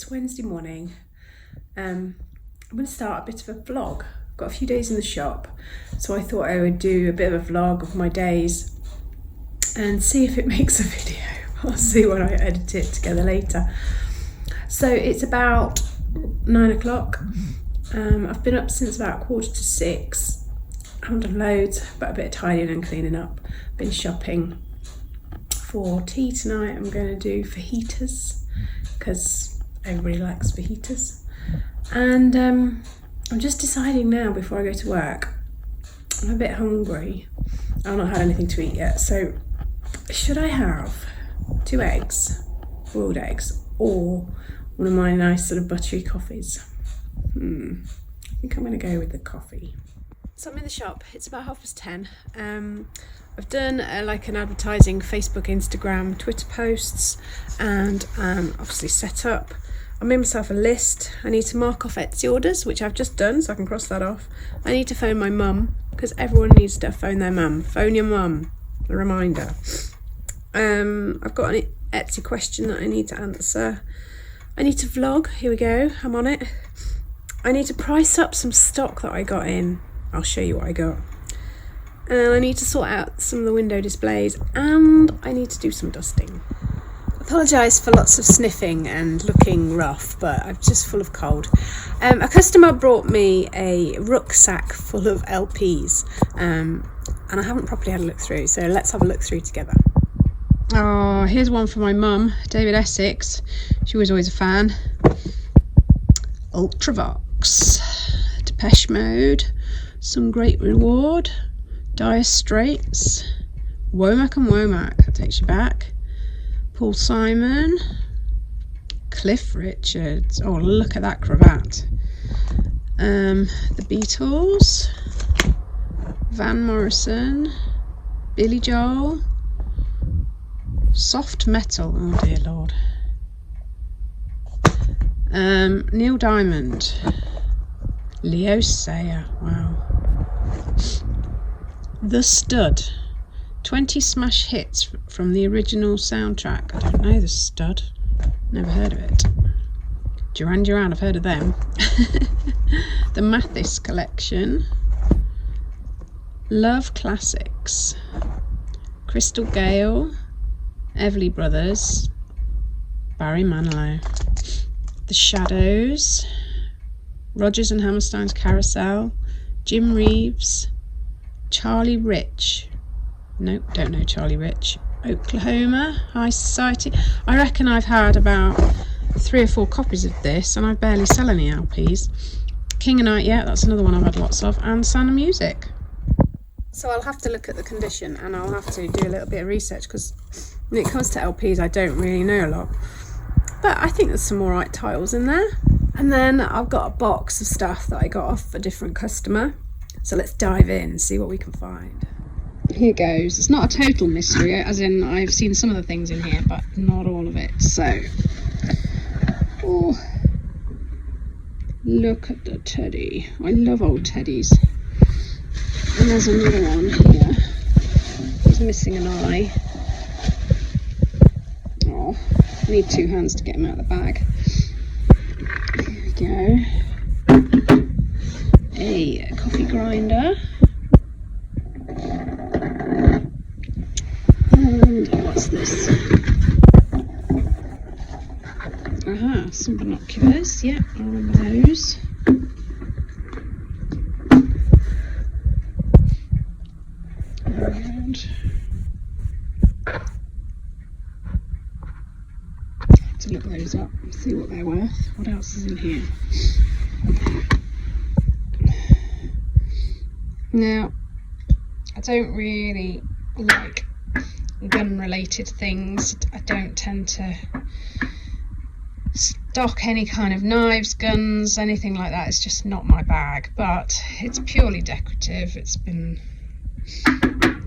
It's Wednesday morning. I'm going to start a bit of a vlog. I've got a few days in the shop, so I thought I would do a bit of a vlog of my days and see if it makes a video. I'll see when I edit it together later. So it's about 9 o'clock. I've been up since about 5:45. I haven't done loads, but a bit of tidying and cleaning up. Been shopping. For tea tonight, I'm going to do fajitas because everybody likes fajitas. And I'm just deciding now before I go to work. I'm a bit hungry. I've not had anything to eat yet. So should I have 2 eggs, boiled eggs, or one of my nice sort of buttery coffees? I think I'm going to go with the coffee. So I'm in the shop. It's about 10:30. I've done like an advertising Facebook, Instagram, Twitter posts, and obviously set up. I made myself a list. I need to mark off Etsy orders, which I've just done, so I can cross that off. I need to phone my mum, because everyone needs to phone their mum. Phone your mum. A reminder. I've got an Etsy question that I need to answer. I need to vlog. Here we go. I'm on it. I need to price up some stock that I got in. I'll show you what I got. And I need to sort out some of the window displays, and I need to do some dusting. Apologise for lots of sniffing and looking rough, but I'm just full of cold. A customer brought me a rucksack full of LPs, and I haven't properly had a look through, so let's have a look through together. Oh, here's one for my mum, David Essex. She was always a fan. Ultravox, Depeche Mode, Some Great Reward, Dire Straits, Womack and Womack, that takes you back. Paul Simon, Cliff Richards. Oh, look at that cravat. The Beatles, Van Morrison, Billy Joel, Soft Metal. Oh dear Lord. Neil Diamond, Leo Sayer. Wow. The Stud, 20 smash hits from the original soundtrack. I don't know The Stud, never heard of it. Duran Duran, I've heard of them. The Mathis Collection, Love Classics, Crystal Gale, Everly Brothers, Barry Manilow, The Shadows, Rodgers and Hammerstein's Carousel, Jim Reeves, Charlie Rich. Nope, don't know Charlie Rich. Oklahoma, High Society. I reckon I've had about 3 or 4 copies of this, and I barely sell any LPs. King of Night, yeah, that's another one I've had lots of, and Sound of Music. So I'll have to look at the condition, and I'll have to do a little bit of research, because when it comes to LPs, I don't really know a lot. But I think there's some alright titles in there. And then I've got a box of stuff that I got off a different customer. So let's dive in and see what we can find. Here goes. It's not a total mystery, as in I've seen some of the things in here, but not all of it. So, oh, look at the teddy. I love old teddies. And there's another one here. He's missing an eye. Oh, I need 2 hands to get him out of the bag. Here we go. A coffee grinder. And what's this? Aha, some binoculars. Yeah, I remember those. And to look those up, see what they're worth. What else is in here? Now, I don't really like gun related things. I don't tend to stock any kind of knives, guns, anything like that. It's just not my bag, but it's purely decorative. It's been,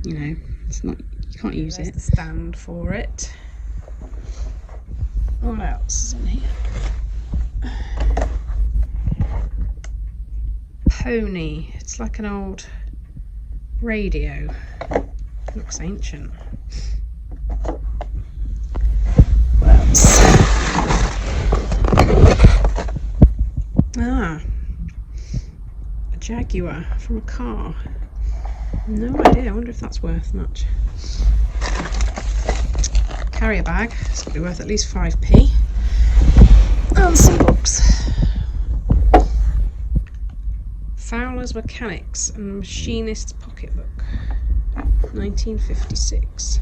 you know, it's not, you can't use it. There's the stand for it. What else is in here? Pony. It's like an old radio. Looks ancient. What else? Jaguar from a car. No idea, I wonder if that's worth much. Carrier bag, it's got to be worth at least 5p. And some books. Fowler's Mechanics and Machinist's Pocketbook, 1956.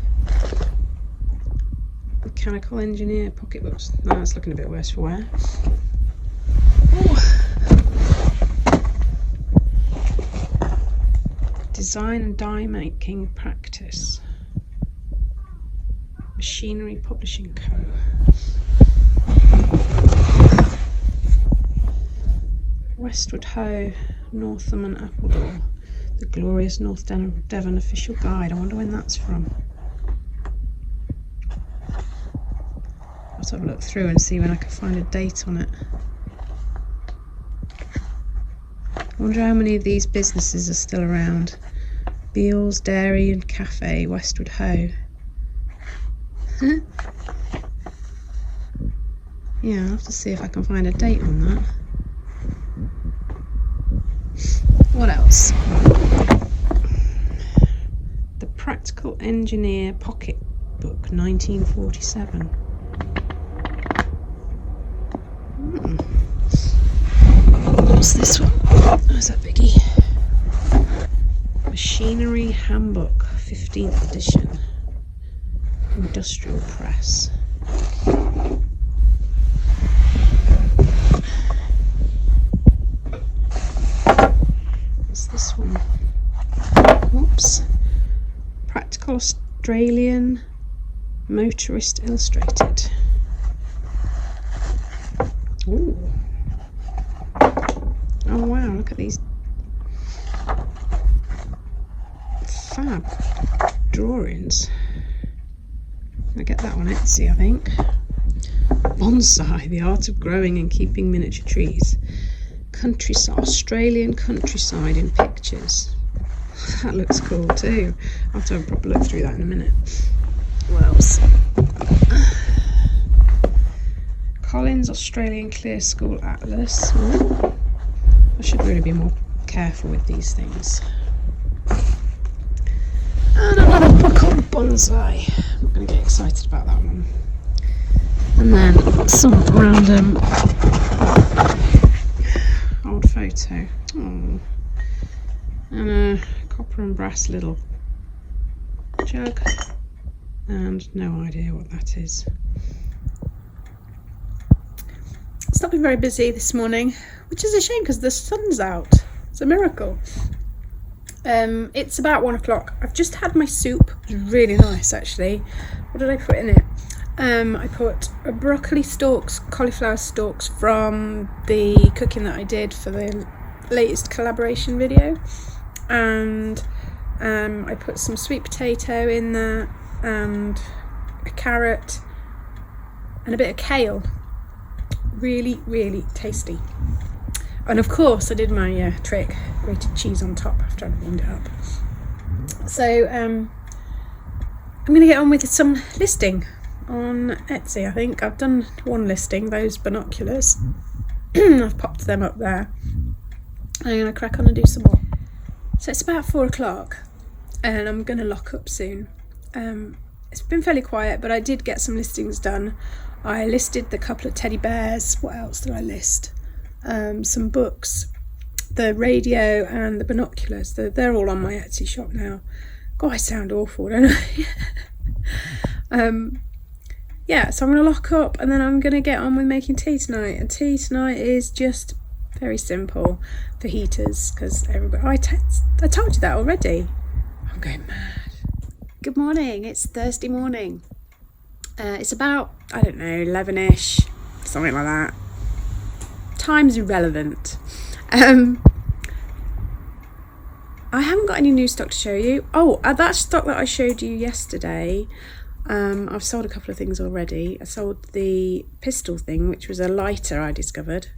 Mechanical Engineer Pocketbooks. No, that's looking a bit worse for wear. Ooh. Design and Die Making Practice. Machinery Publishing Co. Westward Ho, Northam and Appledore. The Glorious North Devon Official Guide. I wonder when that's from. I'll have a look through and see when I can find a date on it. I wonder how many of these businesses are still around. Beals Dairy and Cafe, Westward Ho. Yeah, I'll have to see if I can find a date on that. What else? The Practical Engineer Pocketbook, 1947. What's this one? Where's that biggie? Machinery Handbook, 15th edition. Industrial Press. What's this one? Whoops. Practical Australian Motorist Illustrated. Ooh. Oh wow, look at these fab drawings. I get that on Etsy, I think. Bonsai, the art of growing and keeping miniature trees. Countryside, Australian countryside in pictures. That looks cool too. I'll have to have a proper look through that in a minute. What else? Collins Australian Clear School Atlas. Ooh. I should really be more careful with these things. And another book on bonsai. I'm not going to get excited about that one. And then some random old photo. Oh. And a copper and brass little jug. And no idea what that is. It's not been very busy this morning, which is a shame because the sun's out. It's a miracle. It's about 1 o'clock. I've just had my soup. It's really nice actually. What did I put in it? I put broccoli stalks, cauliflower stalks from the cooking that I did for the latest collaboration video, and I put some sweet potato in there and a carrot and a bit of kale. Really, really tasty. And of course I did my trick, grated cheese on top after I'd warmed it up. So I'm going to get on with some listing on Etsy. I think I've done one listing, those binoculars. I've popped them up there. I'm going to crack on and do some more. So it's about 4 o'clock and I'm going to lock up soon. It's been fairly quiet, but I did get some listings done. I listed the couple of teddy bears. What else did I list? Some books, the radio and the binoculars. They're all on my Etsy shop now. God, I sound awful, don't I? Yeah, so I'm going to lock up and then I'm going to get on with making tea tonight. And tea tonight is just very simple for heaters because everybody... I told you that already. I'm going mad. Good morning. It's Thursday morning. It's about, I don't know, 11ish, something like that. Time's irrelevant. I haven't got any new stock to show you. Oh, that stock that I showed you yesterday, I've sold a couple of things already. I sold the pistol thing, which was a lighter I discovered,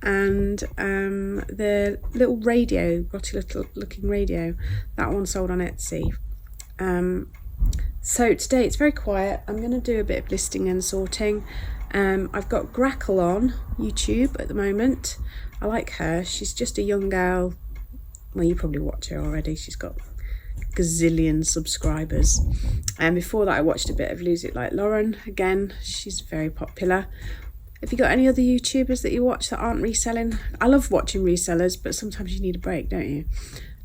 and the little radio, grotty little looking radio, that one sold on Etsy. So today it's very quiet. I'm going to do a bit of listing and sorting. I've got Grackle on YouTube at the moment. I like her. She's just a young girl. Well, you probably watch her already. She's got gazillion subscribers. And before that I watched a bit of Lose It Like Lauren. Again, she's very popular. Have you got any other YouTubers that you watch that aren't reselling? I love watching resellers, but sometimes you need a break, don't you?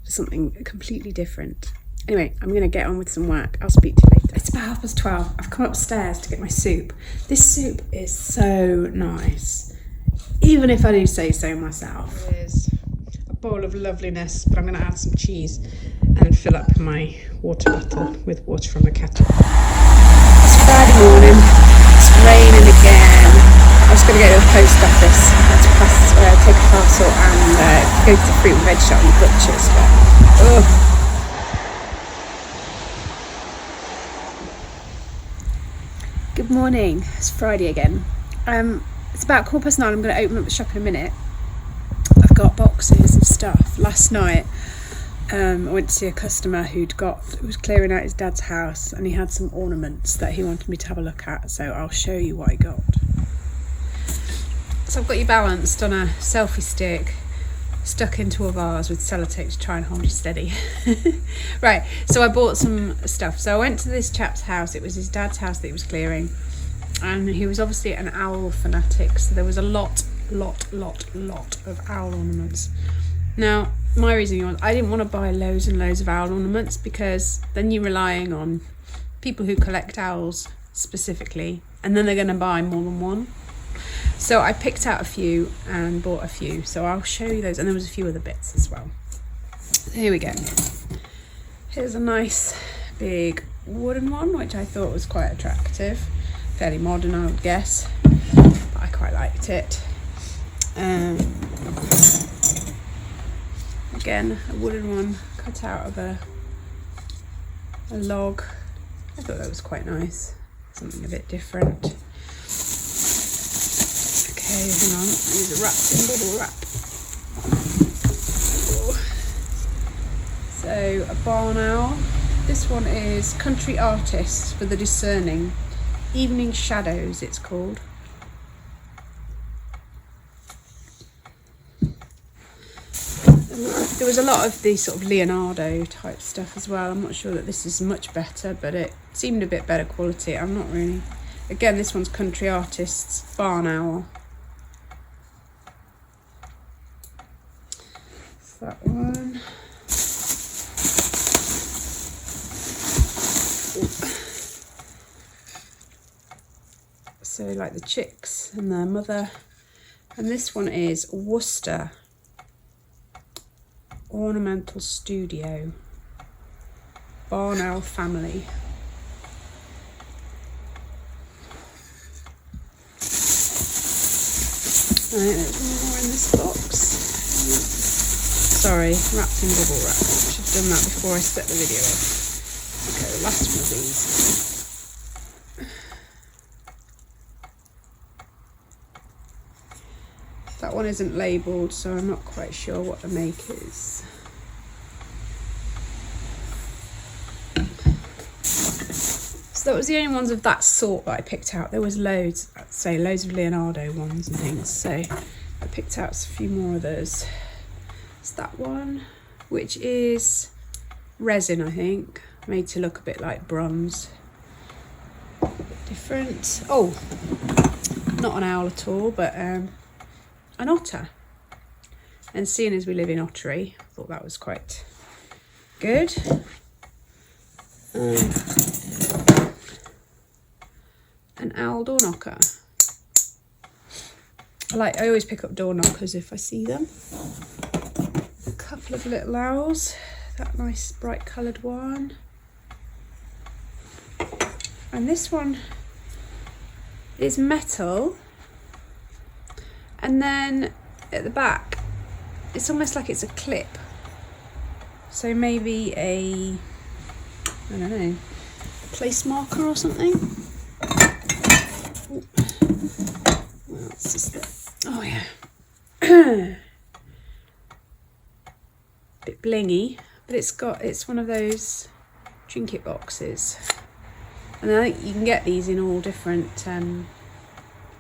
For something completely different. Anyway, I'm going to get on with some work. I'll speak to you later. It's about 12:30. I've come upstairs to get my soup. This soup is so nice, even if I do say so myself. It is a bowl of loveliness, but I'm going to add some cheese and fill up my water bottle with water from the kettle. It's Friday morning. It's raining again. I was going to go to the post office to take a parcel and go to the fruit and veg shop and butchers, but Good morning. It's Friday again. It's about 9:15. I'm going to open up the shop in a minute. I've got boxes of stuff. Last night I went to see a customer who was clearing out his dad's house, and he had some ornaments that he wanted me to have a look at, so I'll show you what I got. So I've got you balanced on a selfie stick, stuck into a vase with sellotape to try and hold you steady. Right, so I bought some stuff. So I went to this chap's house. It was his dad's house that he was clearing, and he was obviously an owl fanatic, so there was a lot of owl ornaments. Now, my reasoning was I didn't want to buy loads and loads of owl ornaments, because then you're relying on people who collect owls specifically, and then they're going to buy more than one. So I picked out a few and bought a few, so I'll show you those, and there was a few other bits as well. Here we go. Here's a nice big wooden one, which I thought was quite attractive, fairly modern I would guess, but I quite liked it. Again, a wooden one cut out of a log. I thought that was quite nice, something a bit different. Okay, hang on, these are wrapped in bubble wrap. So, a barn owl. This one is Country Artists for the Discerning. Evening Shadows, it's called. There was a lot of the sort of Leonardo type stuff as well. I'm not sure that this is much better, but it seemed a bit better quality. I'm not really... Again, this one's Country Artists, barn owl. That one. So like the chicks and their mother. And this one is Worcester Ornamental Studio, barn owl family. Right, there's one more in this box. Sorry, wrapped in bubble wrap. I should have done that before I set the video up. Okay, the last one of these. That one isn't labelled, so I'm not quite sure what the make is. So that was the only ones of that sort that I picked out. There was loads, I'd say loads of Leonardo ones and things, so I picked out a few more of those. It's that one, which is resin, I think, made to look a bit like bronze. A bit different. Oh, not an owl at all, but an otter. And seeing as we live in Ottery, I thought that was quite good. An owl door knocker. I always pick up door knockers if I see them. A couple of little owls. That nice bright coloured one. And this one is metal. And then at the back, it's almost like it's a clip. So maybe I don't know, a place marker or something. Ooh. What else is there? Oh yeah. Bit blingy, but it's one of those trinket boxes. And I think you can get these in all different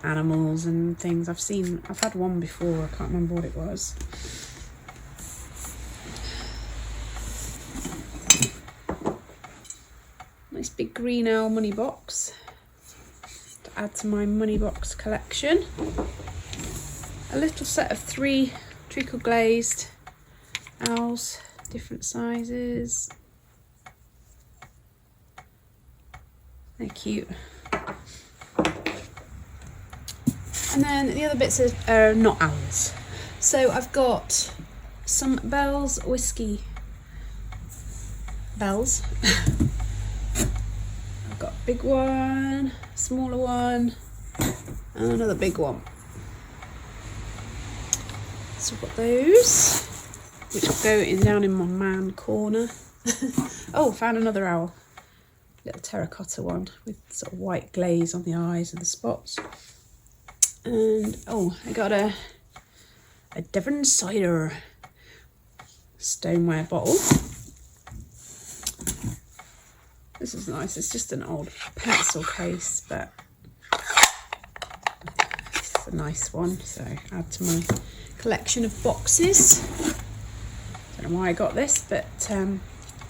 animals and things. I've had one before, I can't remember what it was. Nice big green owl money box to add to my money box collection. A little set of 3 treacle glazed owls, different sizes. They're cute. And then the other bits are not owls. So I've got some Bell's whiskey bells. I've got a big one, smaller one, and another big one. So I've got those, which will go down in my man corner. Oh, found another owl. Little terracotta one with sort of white glaze on the eyes and the spots. And oh, I got a Devon cider stoneware bottle. This is nice. It's just an old pencil case, but it's a nice one. So add to my collection of boxes. Don't know why I got this, but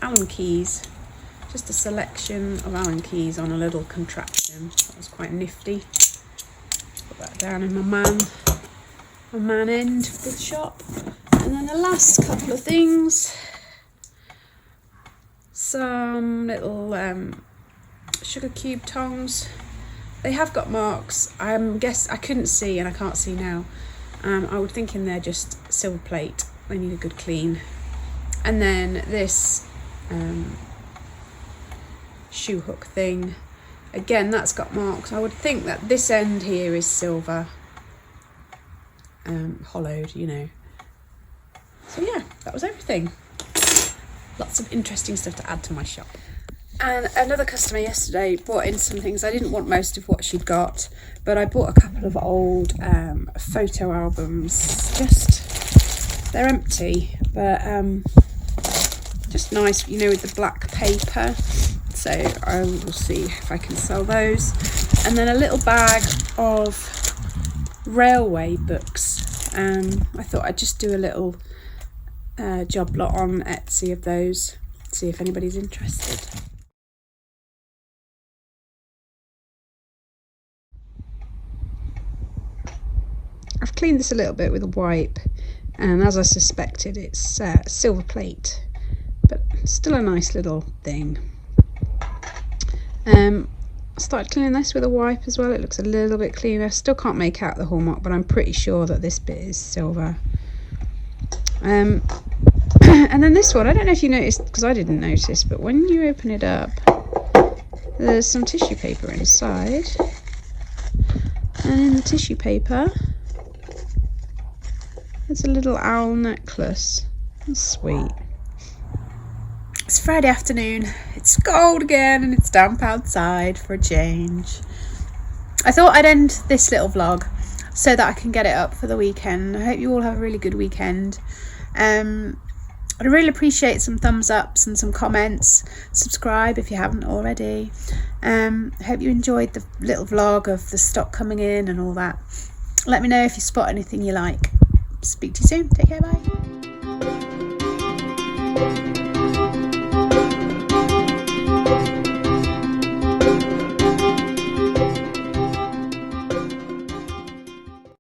Allen keys. Just a selection of Allen keys on a little contraption. That was quite nifty. Put that down in my man end of the shop. And then the last couple of things. Some little sugar cube tongs. They have got marks. I couldn't see, and I can't see now. I was thinking they're just silver plate. They need a good clean. And then this shoe hook thing, again, that's got marks. I would think that this end here is silver, hollowed, you know. So yeah, that was everything. Lots of interesting stuff to add to my shop. And another customer yesterday brought in some things. I didn't want most of what she'd got, but I bought a couple of old photo albums. They're empty, but just nice, you know, with the black paper. So I will see if I can sell those. And then a little bag of railway books. I thought I'd just do a little job lot on Etsy of those, see if anybody's interested. I've cleaned this a little bit with a wipe, and as I suspected, it's silver plate, but still a nice little thing. I started cleaning this with a wipe as well. It looks a little bit cleaner. Still can't make out the hallmark, but I'm pretty sure that this bit is silver. And then this one, I don't know if you noticed, because I didn't notice, but when you open it up, there's some tissue paper inside. And in the tissue paper, there's a little owl necklace. That's sweet. It's Friday afternoon, it's cold again and it's damp outside for a change. I thought I'd end this little vlog so that I can get it up for the weekend. I hope you all have a really good weekend. I'd really appreciate some thumbs ups and some comments. Subscribe if you haven't already. I hope you enjoyed the little vlog of the stock coming in and all that. Let me know if you spot anything you like. Speak to you soon. Take care, bye.